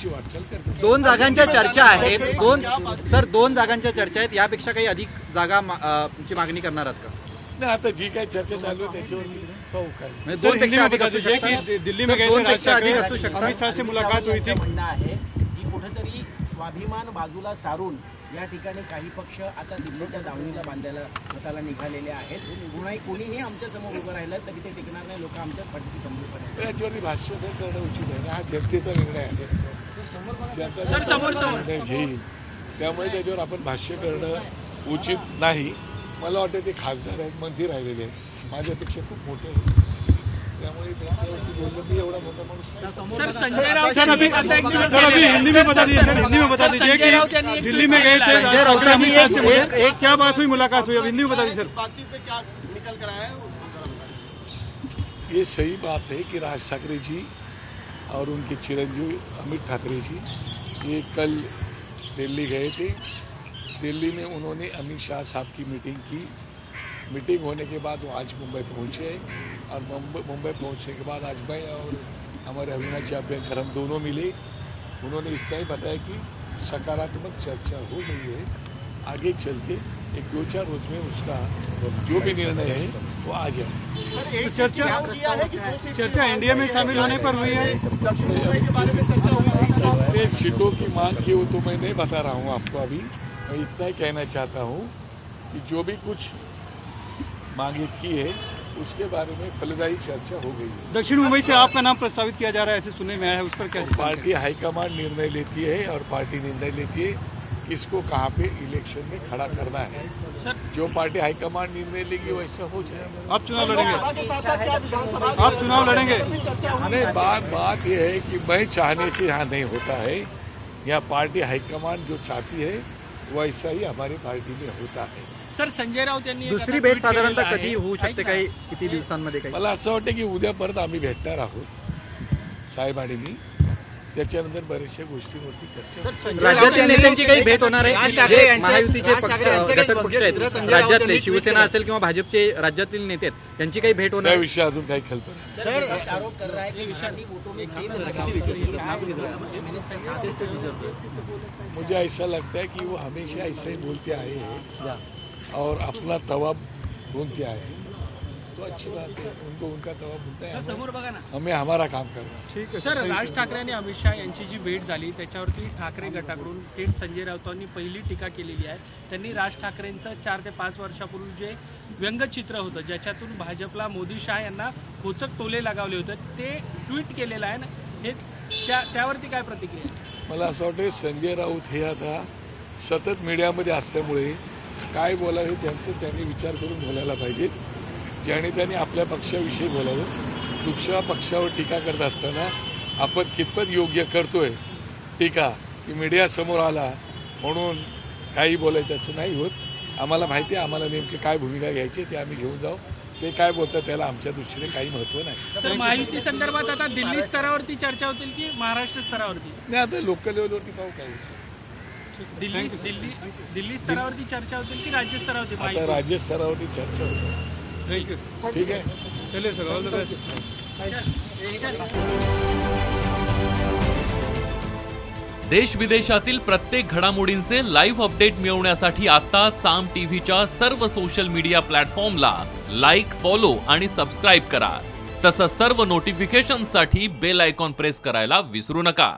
पुढची वाटचाल करतील। 2 जागांच्या चर्चा आहेत, दोन जागांच्या चर्चा आहेत, यापेक्षा काही अधिक जागा ची मागणी करणार आहात का? नाही, आता जी काही चर्चा चालू आहे त्याच्यावरती पाहू काय। दिल्ली में गए थे, राज ठाकरे अमित शाह से मुलाकात हुई थी। म्हणणं आहे की कुठेतरी स्वाभिमान बाजूला सारून या ठिकाणी काही पक्ष आता दिल्लीच्या दावणीला बांधायला स्वतःला निघालेले आहेत। कोणीही आमच्या समोर उभं राहिलं तरी ते टिकणार नाही, लोक आमच्याच पाठीशी कमजोर पडतात। याच्यावरती भाष्य करणं उचित आहे, हा जनतेचा निर्णय आहे, घेईल, त्यामुळे त्याच्यावर आपण भाष्य करणं उचित नाही। मला वाटतं ते खासदार आहेत, मंत्री राहिलेले आहेत, माझ्यापेक्षा खूप मोठे आहेत, त्यामुळे त्यांच्यावरती बोलणं मी एवढा मोठा माणूस। सर अभी हिंदी में बता दीजिए, सर हिंदी में बता दीजिए कि दिल्ली में गए थे राज ठाकरे, अमित शाह से क्या बात हुई, मुलाकात हुई, अब हिंदी में बता दीजिए सर। बातचीत में क्या निकल कर आया है? ये सही बात है कि राज ठाकरे जी और उनके चिरंजीवी अमित ठाकरे जी ये कल दिल्ली गए थे। दिल्ली में उन्होंने अमित शाह साहब की मीटिंग की। मीटिंग होने के बाद वो आज मुंबई पहुंचे और मुंबई पहुंचने के बाद आज मैं और हमारे अविनाश अभ्यंकर हम दोनों मिले। उन्होंने इतना ही बताया कि सकारात्मक चर्चा हो गई है, आगे चल के 1-2-4 रोज में उसका जो भी निर्णय है वो आ जाए। तो चर्चा इंडिया में शामिल होने पर हुई है। कितने सीटों की मांग की वो तो मैं नहीं बता रहा हूँ आपको अभी। मैं इतना ही कहना चाहता हूँ कि जो भी कुछ मांगे की है उसके बारे में फलदायी चर्चा हो गई है। दक्षिण मुंबई से आपका नाम प्रस्तावित किया जा रहा है, ऐसे सुनने में आया है, उस पर क्या? पार्टी हाईकमान निर्णय लेती है और पार्टी निर्णय लेती है किसको कहाँ पे इलेक्शन में खड़ा करना है। सर जो पार्टी हाईकमान निर्णय लेगी वैसा हो जाएगा। आप चुनाव लड़ेंगे? आप चुनाव लड़ेंगे? नहीं, बात यह है कि मैं चाहने से यहाँ नहीं होता है, यहाँ पार्टी हाईकमान जो चाहती है वैसा ही हमारी पार्टी में होता है। सर संजय राऊत यांनी दुसरी भेट साधारणतः कधी होऊ शकते, काही किती दिवसांमध्ये? काही मला असं वाटतं की उद्या परत आम्ही भेटणार आहोत साहेब आणि मी, त्याच्यानंतर बऱ्याचशा गोष्टींवरती चर्चा। राज्यातील नेत्यांची काही भेट होणार आहे? महायुतीचे घटक पक्ष आहेत राज्यातले, शिवसेना असेल किंवा भाजपचे राज्यातील नेते आहेत, त्यांची काही भेट होणार? त्याविषयी अजून काही कल्पना सर आरोप कर रहा है कि मुझे ऐसा लगता है कि वो हमेशा ऐसे ही बोलते आए हैं और अपना तवा ढूंढते आए हैं, तो अच्छी बात है, उनको उनका तवा ढूंढता है, हमें हमारा काम करना। ठीक है सर, राज ठाकरे आणि अमित शाह यांची जी भेट झाली त्याच्यावरती ठाकरे गटाकडून थेट संजय राऊतांनी पहिली टीका केलेली आहे। त्यांनी राज ठाकरेंचं 4 ते 5 वर्षापूर्वी जे व्यंगचित्र होतं, ज्याच्यातून भाजपला मोदी शाह यांना खोचक टोले लगावले होते, ते ट्विट केलेलं आहे ना, हे त्यावरती काय प्रतिक्रिया? मला असं वाटतं संजय राऊत हे आता सतत मीडियामध्ये असल्यामुळे काय बोलावे त्यांचं त्यांनी विचार करून बोलायला पाहिजे। ज्याने त्यांनी आपल्या पक्षाविषयी बोलावं, दुसऱ्या पक्षावर टीका करत असताना आपण कितपत योग्य करतोय टीका, की मीडिया समोर आला म्हणून काही बोलायचं असं नाही होत। आम्हाला माहिती आहे आम्हाला नेमकी काय भूमिका घ्यायची ते आम्ही घेऊन जाऊ, ते काय बोलतात त्याला आमच्या दृष्टीने काही महत्त्व नाही। सर महायुती संदर्भात आता दिल्ली स्तरावरती चर्चा होतील की महाराष्ट्र स्तरावरती? नाही, आता लोकल लेवलवरती पाहू काय दिल्ली स्तरावरती चर्चा होतील की राज्य स्तरावरती? आता राज्य स्तरावरती चर्चा होईल। थैंक यू, ठीक है, चलिए सर, ऑल द बेस्ट। देश विदेशातील प्रत्येक घडामोडींचे लाईव्ह अपडेट मिळवण्यासाठी आता साम टीव्हीच्या सर्व सोशल मीडिया प्लॅटफॉर्मला लाईक, फॉलो आणि सबस्क्राईब करा। तसंच सर्व नोटिफिकेशनसाठी बेल आयकॉन प्रेस करायला विसरू नका।